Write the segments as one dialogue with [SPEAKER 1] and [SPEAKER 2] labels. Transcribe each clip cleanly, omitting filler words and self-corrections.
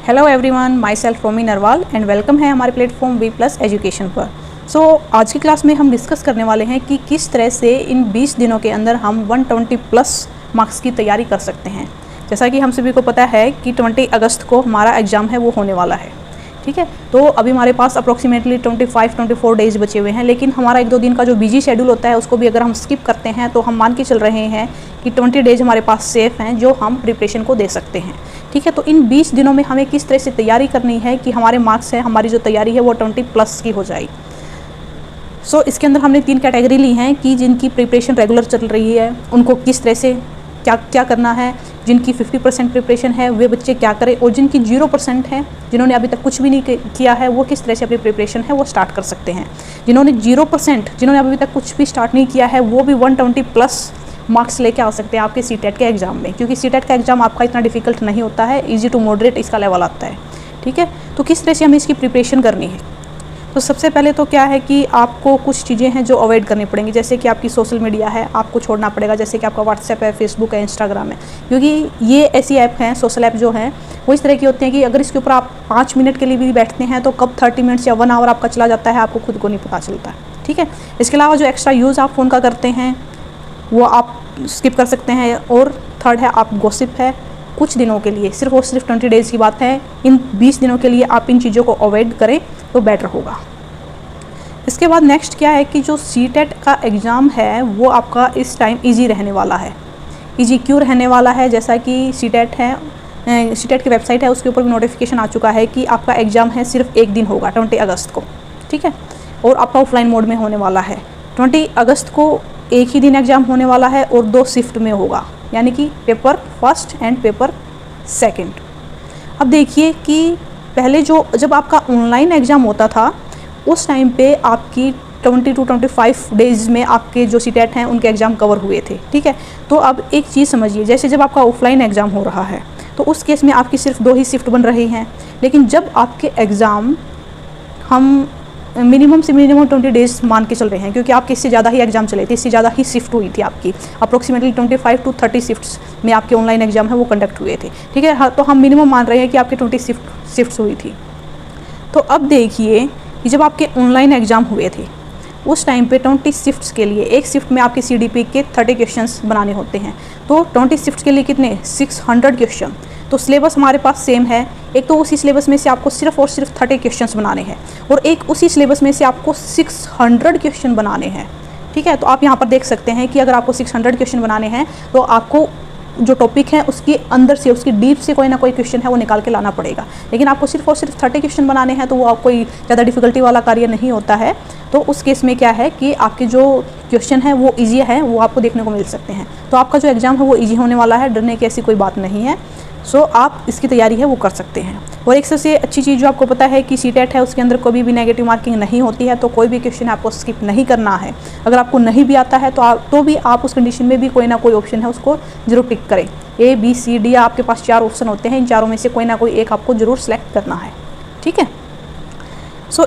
[SPEAKER 1] Hello everyone, myself Romi Narwal and welcome है हमारे platform we plus education पर। आज की क्लास में हम डिस्कस करने वाले हैं कि किस तरह से इन 20 दिनों के अंदर हम 120 प्लस मार्क्स की तैयारी कर सकते हैं। जैसा कि हम सभी को पता है कि 20 अगस्त को हमारा एग्ज़ाम है वो होने वाला है, ठीक है। तो अभी हमारे पास अप्रोक्सीमेटली 24 डेज़ बचे हुए हैं, लेकिन हमारा 1-2 दिन का जो बिजी शेड्यूल होता है उसको भी अगर हम स्किप करते हैं तो हम मान के चल रहे हैं कि 20 डेज़ हमारे पास सेफ़ हैं जो हम प्रिपरेशन को दे सकते हैं, ठीक है। तो इन 20 दिनों में हमें किस तरह से तैयारी करनी है कि हमारे मार्क्स है, हमारी जो तैयारी है वो 20 प्लस की हो जाए। इसके अंदर हमने 3 कैटेगरी ली हैं कि जिनकी प्रिपरेशन रेगुलर चल रही है उनको किस तरह से क्या करना है, जिनकी 50% प्रिपरेशन है वे बच्चे क्या करें, और जिनकी 0% है, जिन्होंने अभी तक कुछ भी नहीं किया है, वो किस तरह से अपनी प्रिपरेशन है वो स्टार्ट कर सकते हैं। जिन्होंने 0%, जिन्होंने अभी तक कुछ भी स्टार्ट नहीं किया है, वो भी 120 प्लस मार्क्स लेके आ सकते हैं आपके सीटेट के एग्ज़ाम में, क्योंकि सीटेट का एग्ज़ाम आपका इतना डिफिकल्ट नहीं होता है, ईजी टू मॉडरेट इसका लेवल आता है, ठीक है। तो किस तरह से हमें इसकी प्रिपरेशन करनी है, तो सबसे पहले तो क्या है कि आपको कुछ चीज़ें हैं जो अवॉइड करनी पड़ेंगी। जैसे कि आपकी सोशल मीडिया है, आपको छोड़ना पड़ेगा, जैसे कि आपका व्हाट्सएप है, फेसबुक है, इंस्टाग्राम है, क्योंकि ये ऐसी ऐप हैं, सोशल ऐप जो हैं वो इस तरह की होती हैं कि अगर इसके ऊपर आप 5 मिनट के लिए भी बैठते हैं तो कब 30 मिनट्स या 1 आवर आपका चला जाता है आपको खुद को नहीं पता चलता है, ठीक है। इसके अलावा जो एक्स्ट्रा यूज़ आप फ़ोन का करते हैं वो आप स्किप कर सकते हैं। और थर्ड है आप गॉसिप है, कुछ दिनों के लिए, सिर्फ और सिर्फ 20 डेज़ की बात है, इन 20 दिनों के लिए आप इन चीज़ों को अवॉइड करें तो बेटर होगा। इसके बाद नेक्स्ट क्या है कि जो सीटेट का एग्ज़ाम है वो आपका इस टाइम इजी रहने वाला है, इजी क्यों रहने वाला है। जैसा कि सीटेट है, सीटेट की वेबसाइट है, उसके ऊपर भी नोटिफिकेशन आ चुका है कि आपका एग्ज़ाम है सिर्फ एक दिन होगा 20 अगस्त को, ठीक है, और आपका ऑफलाइन मोड में होने वाला है। 20 अगस्त को एक ही दिन एग्ज़ाम होने वाला है और 2 शिफ्ट में होगा, यानी कि paper first and paper second. अब देखिए कि पहले जब आपका ऑनलाइन एग्ज़ाम होता था उस टाइम पे आपकी 20 to 25 डेज़ में आपके जो सीटेट हैं उनके एग्ज़ाम कवर हुए थे, ठीक है। तो अब एक चीज़ समझिए, जैसे जब आपका ऑफलाइन एग्ज़ाम हो रहा है तो उस केस में आपकी सिर्फ 2 ही शिफ्ट बन रही हैं, लेकिन जब आपके एग्ज़ाम हम मिनिमम से मिनिमम 20 डेज़ मान के चल रहे हैं, क्योंकि आपके इससे ज़्यादा ही एग्ज़ाम चले थे, इससे ज़्यादा ही शिफ्ट हुई थी आपकी, अप्रोक्सीमेटली 25 to 30 शिफ्ट्स में आपके ऑनलाइन एग्ज़ाम है वो कंडक्ट हुए थे, ठीक है। तो हम मिनिमम मान रहे हैं कि आपके 20 शिफ्ट्स हुई थी। तो अब देखिए कि जब आपके ऑनलाइन एग्ज़ाम हुए थे उस टाइम पे 20 शिफ्ट्स के लिए एक शिफ्ट में आपके CDP के 30 क्वेश्चंस बनाने होते हैं, तो 20 शिफ्ट्स के लिए कितने 600 क्वेश्चन। तो सिलेबस हमारे पास सेम है, एक तो उसी सिलेबस में से आपको सिर्फ और सिर्फ 30 क्वेश्चंस बनाने हैं और एक उसी सिलेबस में से आपको 600 क्वेश्चन बनाने हैं, ठीक है। तो आप यहाँ पर देख सकते हैं कि अगर आपको 600 क्वेश्चन बनाने हैं तो आपको जो टॉपिक है उसके अंदर से, उसकी डीप से कोई ना कोई क्वेश्चन है वो निकाल के लाना पड़ेगा, लेकिन आपको सिर्फ और सिर्फ 30 क्वेश्चन बनाने हैं तो वो कोई ज़्यादा डिफिकल्टी वाला कार्य नहीं होता है। तो उस केस में क्या है कि आपके जो क्वेश्चन है वो ईजी है, वो आपको देखने को मिल सकते हैं। तो आपका जो एग्ज़ाम है वो ईजी होने वाला है, डरने की ऐसी कोई बात नहीं है। आप इसकी तैयारी है वो कर सकते हैं। और एक सबसे अच्छी चीज़ जो आपको पता है कि सीटेट है उसके अंदर कोई भी नेगेटिव मार्किंग नहीं होती है, तो कोई भी क्वेश्चन आपको स्किप नहीं करना है। अगर आपको नहीं भी आता है तो भी आप उस कंडीशन में भी कोई ना कोई ऑप्शन है उसको जरूर टिक करें। A, B, C, D आपके पास 4 ऑप्शन होते हैं, इन चारों में से कोई ना कोई एक आपको ज़रूर सेलेक्ट करना है, ठीक है।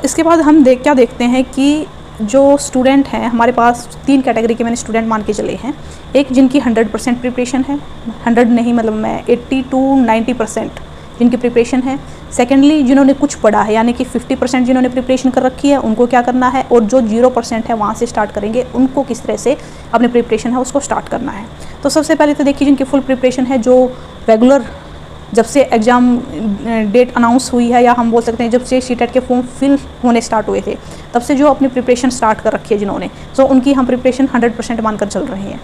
[SPEAKER 1] इसके बाद हम क्या देखते हैं कि जो स्टूडेंट हैं हमारे पास 3 कैटेगरी के मैंने स्टूडेंट मान के चले हैं। एक जिनकी 100% प्रिपरेशन है, 100 नहीं मतलब मैं 80 to 90% जिनकी प्रिपरेशन है। सेकेंडली जिन्होंने कुछ पढ़ा है, यानी कि 50% जिन्होंने प्रिपरेशन कर रखी है उनको क्या करना है, और जो 0% है वहाँ से स्टार्ट करेंगे, उनको किस तरह से अपनी प्रिपरेशन है उसको स्टार्ट करना है। तो सबसे पहले तो देखिए जिनकी फुल प्रिपरेशन है, जो रेगुलर जब से एग्ज़ाम डेट अनाउंस हुई है, या हम बोल सकते हैं जब से सीटेट के फॉर्म फिल होने स्टार्ट हुए थे तब से जो अपनी प्रिपरेशन स्टार्ट कर रखी है जिन्होंने, उनकी हम प्रिपरेशन 100% मानकर चल रहे हैं।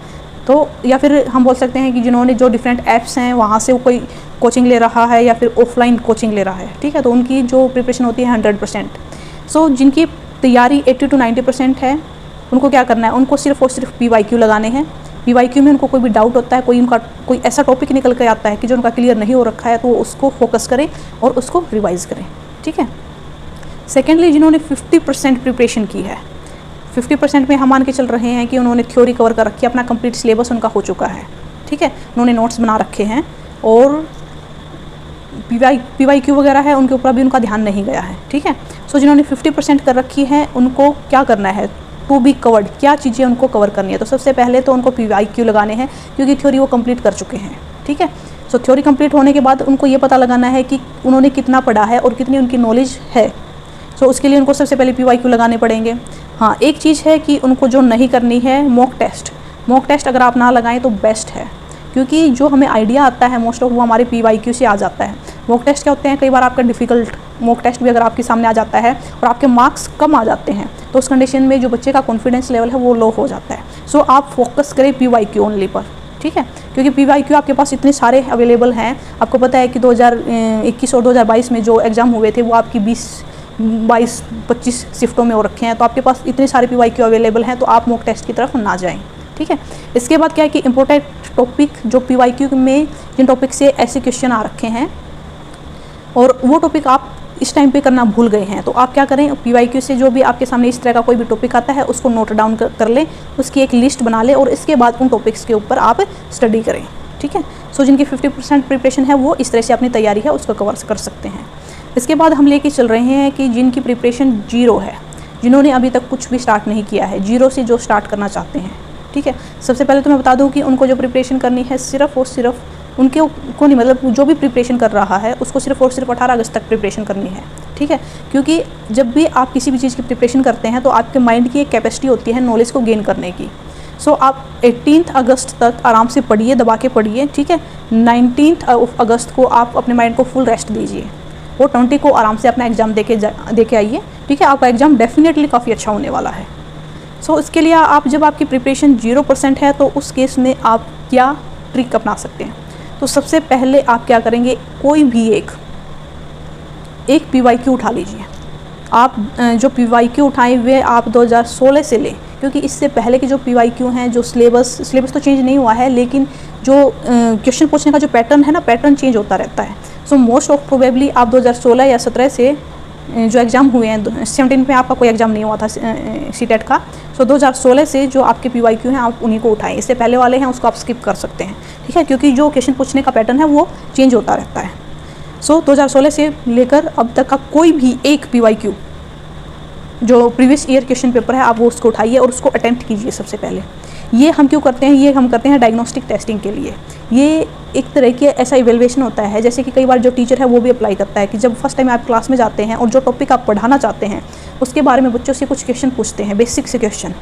[SPEAKER 1] तो या फिर हम बोल सकते हैं कि जिन्होंने जो डिफरेंट ऐप्स हैं वहाँ से वो कोई कोचिंग ले रहा है या फिर ऑफलाइन कोचिंग ले रहा है, ठीक है, तो उनकी जो प्रिपरेशन होती है 100%। जिनकी तैयारी 80 to 90% है उनको क्या करना है, उनको सिर्फ और सिर्फ PYQ लगाने हैं। PYQ में उनको कोई भी डाउट होता है, कोई ऐसा टॉपिक निकल कर आता है कि जो उनका क्लियर नहीं हो रखा है, तो उसको फोकस करें और उसको रिवाइज करें, ठीक है। सेकेंडली जिन्होंने 50% प्रिपरेशन की है, 50% में हम मान के चल रहे हैं कि उन्होंने थ्योरी कवर कर रखी है, अपना कंप्लीट सिलेबस उनका हो चुका है, ठीक है, उन्होंने नोट्स बना रखे हैं और PYQ वगैरह है उनके ऊपर भी उनका ध्यान नहीं गया है, ठीक है। जिन्होंने 50% कर रखी है उनको क्या करना है, टू बी कवर्ड, क्या चीज़ें उनको कवर करनी है। तो सबसे पहले तो उनको PYQ लगाने हैं, क्योंकि थ्योरी वो कंप्लीट कर चुके हैं, ठीक है। सो थ्योरी कंप्लीट होने के बाद उनको ये पता लगाना है कि उन्होंने कितना पढ़ा है और कितनी उनकी नॉलेज है। सो उसके लिए उनको सबसे पहले PYQ लगाने पड़ेंगे। हाँ, एक चीज़ है कि उनको जो नहीं करनी है मॉक टेस्ट। मॉक टेस्ट अगर आप ना लगाएं तो बेस्ट है, क्योंकि जो हमें आइडिया आता है मोस्ट ऑफ वो हमारे PYQ से आ जाता है। मॉक टेस्ट क्या होते हैं, कई बार आपका डिफ़िकल्ट मॉक टेस्ट भी अगर आपके सामने आ जाता है और आपके मार्क्स कम आ जाते हैं तो उस कंडीशन में जो बच्चे का कॉन्फिडेंस लेवल है वो लो हो जाता है। सो आप फोकस करें PYQ ओनली पर, ठीक है, क्योंकि PYQ आपके पास इतने सारे अवेलेबल हैं। आपको पता है कि 2021 और 2022 में जो एग्ज़ाम हुए थे वो आपकी 22-25 शिफ्टों में हो रखे हैं, तो आपके पास इतने सारे PYQ अवेलेबल हैं, तो आप मॉक टेस्ट की तरफ ना जाएं, ठीक है। इसके बाद क्या है कि इंपॉर्टेंट टॉपिक जो PYQ में जिन टॉपिक से ऐसे क्वेश्चन आ रखे हैं और वो टॉपिक आप इस टाइम पे करना भूल गए हैं, तो आप क्या करें, PYQ से जो भी आपके सामने इस तरह का कोई भी टॉपिक आता है उसको नोट डाउन कर लें, उसकी एक लिस्ट बना लें और इसके बाद उन टॉपिक्स के ऊपर आप स्टडी करें, ठीक है। सो जिनकी 50% प्रिपरेशन है वो इस तरह से अपनी तैयारी है उसको कवर कर सकते हैं। इसके बाद हम लेके चल रहे हैं कि जिनकी प्रिपरेशन 0 है, जिन्होंने अभी तक कुछ भी स्टार्ट नहीं किया है, 0 से जो स्टार्ट करना चाहते हैं, ठीक है। सबसे पहले तो मैं बता दूं कि उनको जो प्रिपरेशन करनी है सिर्फ और सिर्फ उनके को नहीं, मतलब जो भी प्रिपरेशन कर रहा है उसको सिर्फ और सिर्फ 18 अगस्त तक प्रिपरेशन करनी है, ठीक है। क्योंकि जब भी आप किसी भी चीज़ की प्रिपरेशन करते हैं तो आपके माइंड की एक कैपेसिटी होती है नॉलेज को गेन करने की। सो आप 18 अगस्त तक आराम से पढ़िए, दबा के पढ़िए, ठीक है। 19 अगस्त को आप अपने माइंड को फुल रेस्ट दीजिए और 20 को आराम से अपना एग्ज़ाम दे के आइए, ठीक है। आपका एग्ज़ाम डेफिनेटली काफ़ी अच्छा होने वाला है। सो इसके लिए आप जब आपकी प्रिपरेशन 0% है तो उस केस में आप क्या ट्रिक अपना सकते हैं। तो सबसे पहले आप क्या करेंगे, कोई भी एक PYQ उठा लीजिए। आप जो PYQ उठाएं वे आप 2016 से लें, क्योंकि इससे पहले के जो PYQ हैं, जो सिलेबस तो चेंज नहीं हुआ है, लेकिन जो क्वेश्चन पूछने का जो पैटर्न है ना, पैटर्न चेंज होता रहता है। सो मोस्ट ऑफ प्रोबेबली आप 2016 या 17 से जो एग्ज़ाम हुए हैं, 17 में आपका कोई एग्ज़ाम नहीं हुआ था CTET का, सो 2016 से जो आपके PYQ हैं आप उन्हीं को उठाएं। इससे पहले वाले हैं उसको आप स्किप कर सकते हैं, ठीक है, क्योंकि जो क्वेश्चन पूछने का पैटर्न है वो चेंज होता रहता है। सो 2016 से लेकर अब तक का कोई भी एक PYQ जो प्रीवियस ईयर क्वेश्चन पेपर है आप वो उसको उठाइए और उसको अटेम्प्ट कीजिए सबसे पहले। ये हम क्यों करते हैं, ये हम करते हैं डायग्नोस्टिक टेस्टिंग के लिए। ये एक तरह के ऐसा इवेल्युएशन होता है, जैसे कि कई बार जो टीचर है वो भी अप्लाई करता है कि जब फर्स्ट टाइम आप क्लास में जाते हैं और जो टॉपिक आप पढ़ाना चाहते हैं उसके बारे में बच्चों से कुछ क्वेश्चन पूछते हैं, बेसिक से क्वेश्चन,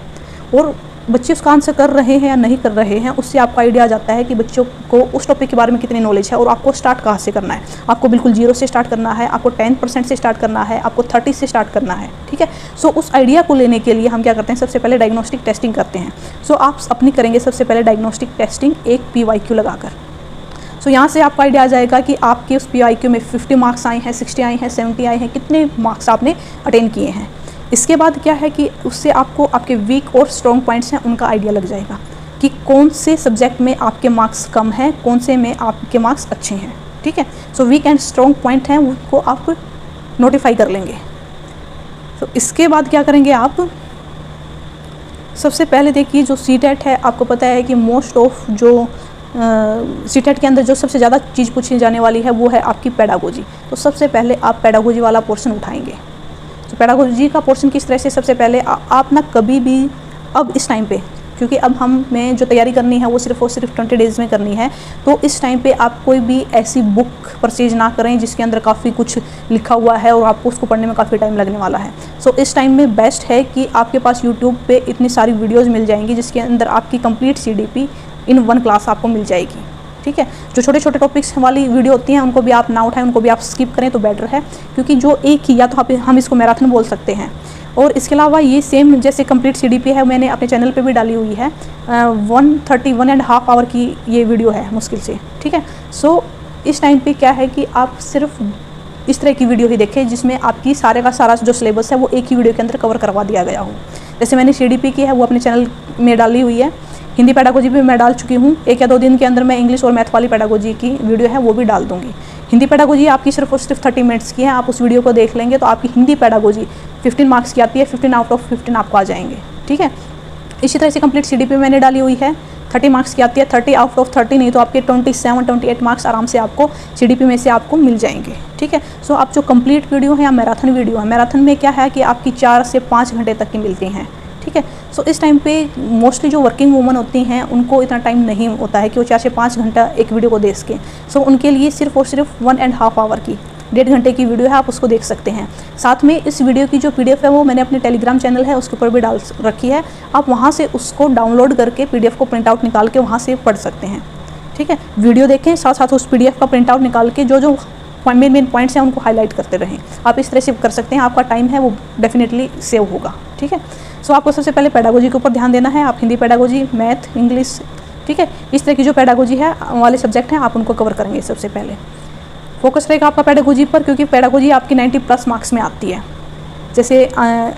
[SPEAKER 1] और बच्चे उसका आंसर कर रहे हैं या नहीं कर रहे हैं, उससे आपको आइडिया आ जाता है कि बच्चों को उस टॉपिक के बारे में कितनी नॉलेज है और आपको स्टार्ट कहाँ से करना है। आपको बिल्कुल 0 से स्टार्ट करना है, आपको 10% से स्टार्ट करना है, आपको 30 से स्टार्ट करना है, ठीक है। सो उस आइडिया को लेने के लिए हम क्या करते हैं, सबसे पहले डायग्नोस्टिक टेस्टिंग करते हैं। सो आप अपनी करेंगे सबसे पहले डायग्नोस्टिक टेस्टिंग एक PYQ लगाकर। सो यहाँ से आपको आइडिया आ जाएगा कि आपके उस PYQ में 50 मार्क्स आए हैं, 60 आए हैं, 70 आए हैं, कितने मार्क्स आपने अटेन किए हैं। इसके बाद क्या है कि उससे आपको आपके वीक और स्ट्रॉन्ग पॉइंट्स हैं उनका आइडिया लग जाएगा कि कौन से सब्जेक्ट में आपके मार्क्स कम हैं, कौन से में आपके मार्क्स अच्छे हैं, ठीक है। So weak and strong point हैं उनको आप नोटिफाई कर लेंगे। तो इसके बाद क्या करेंगे आप, सबसे पहले देखिए जो CTET है, आपको पता है कि मोस्ट ऑफ जो CTET के अंदर जो सबसे ज़्यादा चीज़ पूछी जाने वाली है वो है आपकी पेडागोजी। तो सबसे पहले आप पेडागोजी वाला पोर्शन उठाएंगे। तो पेडागोजी का पोर्शन किस तरह से, सबसे पहले आप ना कभी भी अब इस टाइम पे, क्योंकि अब हमें जो तैयारी करनी है वो सिर्फ और सिर्फ 20 डेज़ में करनी है, तो इस टाइम पे आप कोई भी ऐसी बुक परचेज ना करें जिसके अंदर काफ़ी कुछ लिखा हुआ है और आपको उसको पढ़ने में काफ़ी टाइम लगने वाला है। सो इस टाइम में बेस्ट है कि आपके पास यूट्यूब पे इतनी सारी वीडियोज़ मिल जाएंगी जिसके अंदर आपकी कंप्लीट CDP इन 1 क्लास आपको मिल जाएगी, ठीक है। जो छोटे छोटे टॉपिक्स वाली वीडियो होती हैं उनको भी आप ना उठाएं, उनको भी आप स्किप करें तो बेटर है, क्योंकि जो एक ही, या तो हम इसको मैराथन बोल सकते हैं। और इसके अलावा ये सेम जैसे कंप्लीट CDP है, मैंने अपने चैनल पे भी डाली हुई है, 1.5 आवर की ये वीडियो है मुश्किल से, ठीक है। सो इस टाइम पे क्या है कि आप सिर्फ इस तरह की वीडियो ही देखें जिसमें आपकी सारे का सारा जो सिलेबस है वो एक ही वीडियो के अंदर कवर करवा दिया गया हो। जैसे मैंने CDP की है वो अपने चैनल में डाली हुई है, हिंदी पेडागोजी भी मैं डाल चुकी हूँ। 1 या 2 दिन के अंदर मैं इंग्लिश और मैथ वाली पेडागोजी की वीडियो है वो भी डाल दूँगी। हिंदी पेडागोजी आपकी सिर्फ और सिर्फ 30 मिनट्स की है, आप उस वीडियो को देख लेंगे तो आपकी हिंदी पेडागोजी 15 मार्क्स की आती है, 15 आउट ऑफ 15 आपको आ जाएंगे, ठीक है। इसी तरह से कंप्लीट CDP मैंने डाली हुई है, 30 मार्क्स की आती है, 30 आउट ऑफ 30 नहीं तो आपके 27-28 मार्क्स आराम से आपको CDP में से आपको मिल जाएंगे, ठीक है। सो आप जो कंप्लीट वीडियो है या मैराथन वीडियो है, मैराथन में क्या है कि आपकी 4 से 5 घंटे तक की मिलती हैं, ठीक है। सो इस टाइम पे मोस्टली जो वर्किंग वूमन होती हैं उनको इतना टाइम नहीं होता है कि वो 4 से 5 घंटा एक वीडियो को देख सकें। सो उनके लिए सिर्फ और सिर्फ 1.5 आवर की 1.5 घंटे की वीडियो है, आप उसको देख सकते हैं। साथ में इस वीडियो की जो PDF है वो मैंने अपने टेलीग्राम चैनल है उसके ऊपर भी डाल रखी है, आप वहाँ से उसको डाउनलोड करके PDF को प्रिंट आउट निकाल के वहाँ से पढ़ सकते हैं। ठीक है, वीडियो देखें, साथ साथ उस PDF का प्रिंट आउट निकाल के जो मेन पॉइंट्स हैं उनको हाईलाइट करते रहें। आप इस तरह से कर सकते हैं, आपका टाइम है वो डेफिनेटली सेव होगा। ठीक है, सो आपको सबसे पहले पेडागोजी के ऊपर ध्यान देना है। आप हिंदी पेडागोजी, मैथ, इंग्लिश, ठीक है, इस तरह की जो पेडागोजी है वाले सब्जेक्ट हैं आप उनको कवर करेंगे। सबसे पहले फोकस रहेगा आपका पेडागोजी पर, क्योंकि पेडागोजी आपकी 90+ मार्क्स में आती है। जैसे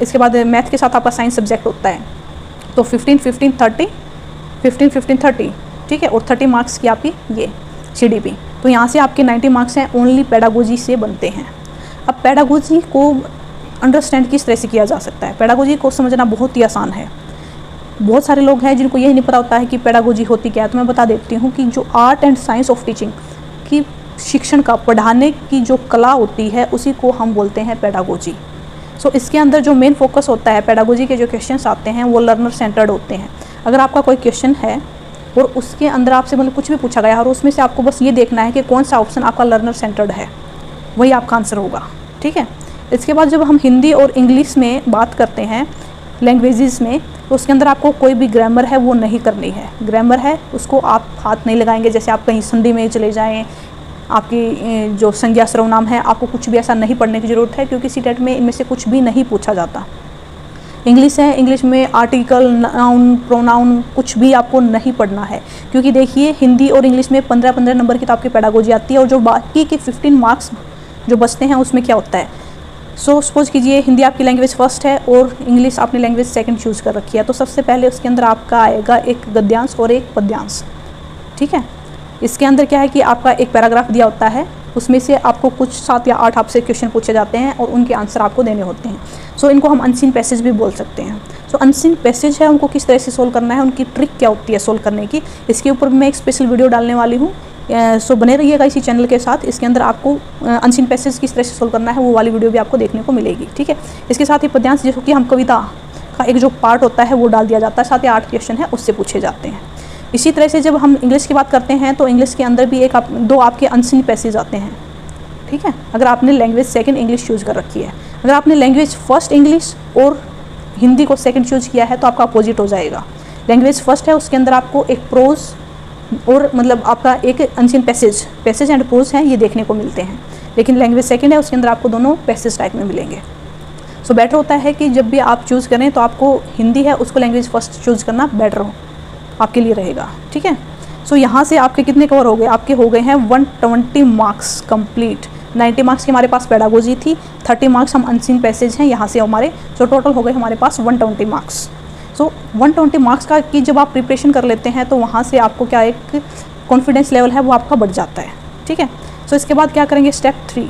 [SPEAKER 1] इसके बाद मैथ के साथ आपका साइंस सब्जेक्ट होता है, तो 15-15-30, ठीक है, और 30 मार्क्स की आपकी ये CDP। तो यहाँ से आपके 90 मार्क्स हैं ओनली पेडागोजी से बनते हैं। अब पेडागोजी को अंडरस्टैंड किस तरह से किया जा सकता है? पेडागोजी को समझना बहुत ही आसान है। बहुत सारे लोग हैं जिनको यही नहीं पता होता है कि पेडागोजी होती क्या है। तो मैं बता देती हूँ कि जो art and science of teaching की शिक्षण का पढ़ाने की जो कला होती है उसी को हम बोलते हैं पेडागोजी। सो इसके अंदर जो मेन फोकस होता है, पेडागोजी के जो क्वेश्चंस आते हैं वो लर्नर सेंटर्ड होते हैं। अगर आपका कोई क्वेश्चन है और उसके अंदर आपसे मतलब कुछ भी पूछा गया और उसमें से आपको बस ये देखना है कि कौन सा ऑप्शन आपका लर्नर सेंटर्ड है, वही आपका आंसर होगा। ठीक है, इसके बाद जब हम हिंदी और इंग्लिश में बात करते हैं लैंग्वेजेस में, तो उसके अंदर आपको कोई भी ग्रामर है वो नहीं करनी है। ग्रामर है उसको आप हाथ नहीं लगाएंगे। जैसे आप कहीं संधि में चले जाएं, आपकी जो संज्ञा सर्वनाम है, आपको कुछ भी ऐसा नहीं पढ़ने की ज़रूरत है, क्योंकि सीटेट में इनमें से कुछ भी नहीं पूछा जाता। इंग्लिश है, इंग्लिश में आर्टिकल, नाउन, प्रोनाउन कुछ भी आपको नहीं पढ़ना है, क्योंकि देखिए हिंदी और इंग्लिश में 15-15 नंबर की तो आपकी पेडागोजी आती है, और जो बाकी के 15 मार्क्स जो बचते हैं उसमें क्या होता है। सो सपोज कीजिए हिंदी आपकी लैंग्वेज फर्स्ट है और इंग्लिश आपने लैंग्वेज सेकंड चूज़ कर रखी है, तो सबसे पहले उसके अंदर आपका आएगा एक गद्यांश और एक पद्यांश। ठीक है, इसके अंदर क्या है कि आपका एक पैराग्राफ दिया होता है, उसमें से आपको कुछ 7 या 8 आपसे क्वेश्चन पूछे जाते हैं और उनके आंसर आपको देने होते हैं। सो इनको हम अनसीन पैसेज भी बोल सकते हैं। सो अनसीन पैसेज है, उनको किस तरह से सोल्व करना है, उनकी ट्रिक क्या होती है सोल्व करने की, इसके ऊपर मैं एक स्पेशल वीडियो डालने वाली हूँ। सो बने रहिएगा इसी चैनल के साथ। इसके अंदर आपको अनसीन पैसेज किस तरह से सोल्व करना है वो वाली वीडियो भी आपको देखने को मिलेगी। ठीक है, इसके साथ ही पद्यांश, जैसे कि हम कविता का एक जो पार्ट होता है वो डाल दिया जाता है, 7 या 8 क्वेश्चन है उससे पूछे जाते हैं। इसी तरह से जब हम इंग्लिश की बात करते हैं तो इंग्लिश के अंदर भी दो आपके अनसीन पैसेज आते हैं। ठीक है, अगर आपने लैंग्वेज सेकंड इंग्लिश चूज़ कर रखी है, अगर आपने लैंग्वेज फर्स्ट इंग्लिश और हिंदी को सेकंड चूज़ किया है तो आपका अपोजिट हो जाएगा। लैंग्वेज फर्स्ट है उसके अंदर आपको एक प्रोज और मतलब आपका एक अनसीन पैसेज एंड प्रोज हैं, ये देखने को मिलते हैं। लेकिन लैंग्वेज सेकंड है उसके अंदर आपको दोनों पैसेज टाइप में मिलेंगे। सो बेटर होता है कि जब भी आप चूज़ करें तो आपको हिंदी है उसको लैंग्वेज फर्स्ट चूज़ करना बेटर हो, आपके लिए रहेगा। ठीक है, सो यहाँ से आपके कितने कवर हो गए? आपके हो गए हैं 120 मार्क्स कंप्लीट। 90 मार्क्स की हमारे पास पेडागोजी थी, 30 मार्क्स हम अनसीन पैसेज हैं यहाँ से हमारे, सो टोटल हो गए हमारे पास 120 मार्क्स। सो 120 मार्क्स का की जब आप प्रिपरेशन कर लेते हैं तो वहाँ से आपको क्या एक कॉन्फिडेंस लेवल है वो आपका बढ़ जाता है। ठीक है, सो इसके बाद क्या करेंगे, स्टेप 3।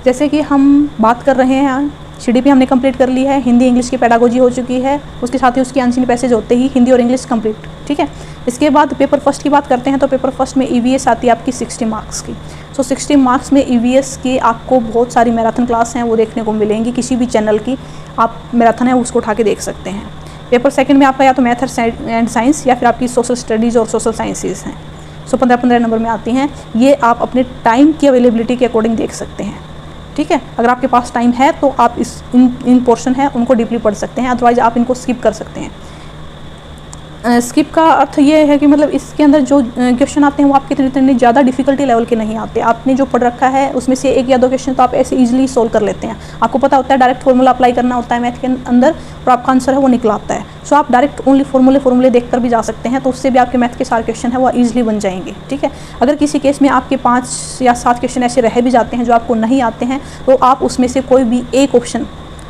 [SPEAKER 1] जैसे कि हम बात कर रहे हैं CDP हमने कंप्लीट कर ली है, हिंदी इंग्लिश की पेडागोजी हो चुकी है, उसके साथ ही उसकी अनसीन पैसेज होते ही हिंदी और इंग्लिश कंप्लीट। ठीक है, इसके बाद पेपर फर्स्ट की बात करते हैं तो पेपर फर्स्ट में EVS आती है आपकी 60 मार्क्स की। सो 60 मार्क्स में EVS की आपको बहुत सारी मैराथन क्लास हैं वो देखने को मिलेंगी, किसी भी चैनल की आप मैराथन है उसको उठा के देख सकते हैं। पेपर सेकंड में आपका या तो मैथ एंड साइंस या फिर आपकी सोशल स्टडीज़ और सोशल साइंसेज हैं। सो 15-15 नंबर में आती हैं, ये आप अपने टाइम की अवेलेबिलिटी के अकॉर्डिंग देख सकते हैं। ठीक है, अगर आपके पास टाइम है तो आप इन पोर्शन है उनको डीपली पढ़ सकते हैं, अदरवाइज आप इनको स्किप कर सकते हैं। स्किप का अर्थ ये है कि मतलब इसके अंदर जो क्वेश्चन आते हैं वो आपके इतने ज़्यादा डिफिकल्टी लेवल के नहीं आते। आपने जो पढ़ रखा है उसमें से 1 या 2 क्वेश्चन तो आप ऐसे इजीली सोल्व कर लेते हैं। आपको पता होता है डायरेक्ट फॉर्मूला अप्लाई करना होता है मैथ के अंदर और आपका आंसर है वो निकल आता है। सो आप डायरेक्ट ओनली फॉर्मूले देखकर भी जा सकते हैं, तो उससे भी आपके मैथ के सारे क्वेश्चन है वो ईजिली बन जाएंगे। ठीक है, अगर किसी केस में आपके 5 या 7 क्वेश्चन ऐसे रह भी जाते हैं जो आपको नहीं आते हैं, तो आप उसमें से कोई भी एक ऑप्शन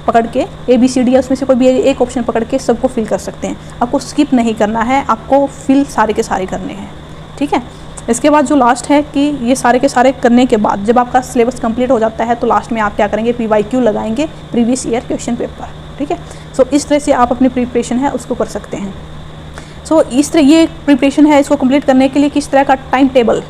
[SPEAKER 1] पकड़ के ABCD या उसमें से कोई भी एक ऑप्शन पकड़ के सबको फिल कर सकते हैं। आपको स्किप नहीं करना है, आपको फिल सारे के सारे करने हैं। ठीक है, इसके बाद जो लास्ट है कि ये सारे के सारे करने के बाद जब आपका सिलेबस कंप्लीट हो जाता है तो लास्ट में आप क्या करेंगे, PYQ लगाएंगे, प्रीवियस ईयर क्वेश्चन पेपर। ठीक है, सो इस तरह से आप अपनी प्रिपरेशन है उसको कर सकते हैं। सो इस तरह ये प्रिपरेशन है, इसको कंप्लीट करने के लिए किस तरह का time table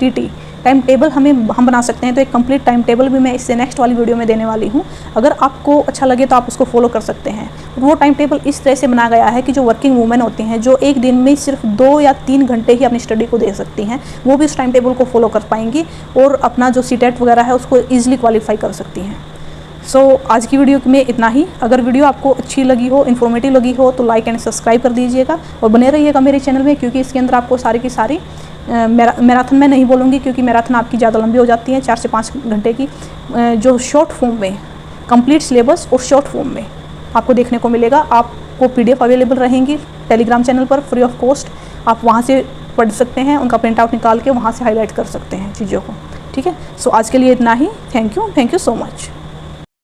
[SPEAKER 1] TT time table हम बना सकते हैं। तो एक कंप्लीट टाइम टेबल भी मैं इससे नेक्स्ट वाली वीडियो में देने वाली हूँ। अगर आपको अच्छा लगे तो आप उसको फॉलो कर सकते हैं। वो टाइम टेबल इस तरह से बनाया गया है कि जो वर्किंग वूमेन होती हैं, जो एक दिन में सिर्फ 2 या 3 घंटे ही अपनी स्टडी को दे सकती हैं, वो भी उस टाइम टेबल को फॉलो कर पाएंगी और अपना जो सीटेट वगैरह है उसको ईजिली क्वालिफाई कर सकती हैं। आज की वीडियो में इतना ही। अगर वीडियो आपको अच्छी लगी हो, इन्फॉर्मेटिव लगी हो, तो लाइक एंड सब्सक्राइब कर दीजिएगा और बने रहिएगा मेरे चैनल में, क्योंकि इसके अंदर आपको सारी की सारी मैराथन में नहीं बोलूँगी, क्योंकि मैराथन आपकी ज़्यादा लंबी हो जाती है, 4 से 5 घंटे की, जो शॉर्ट फॉर्म में कंप्लीट सिलेबस और शॉर्ट फॉर्म में आपको देखने को मिलेगा। आपको PDF अवेलेबल रहेंगी टेलीग्राम चैनल पर फ्री ऑफ कॉस्ट। आप वहाँ से पढ़ सकते हैं, उनका प्रिंट आउट निकाल के वहाँ से हाईलाइट कर सकते हैं चीज़ों को। ठीक है, आज के लिए इतना ही। Thank you so much.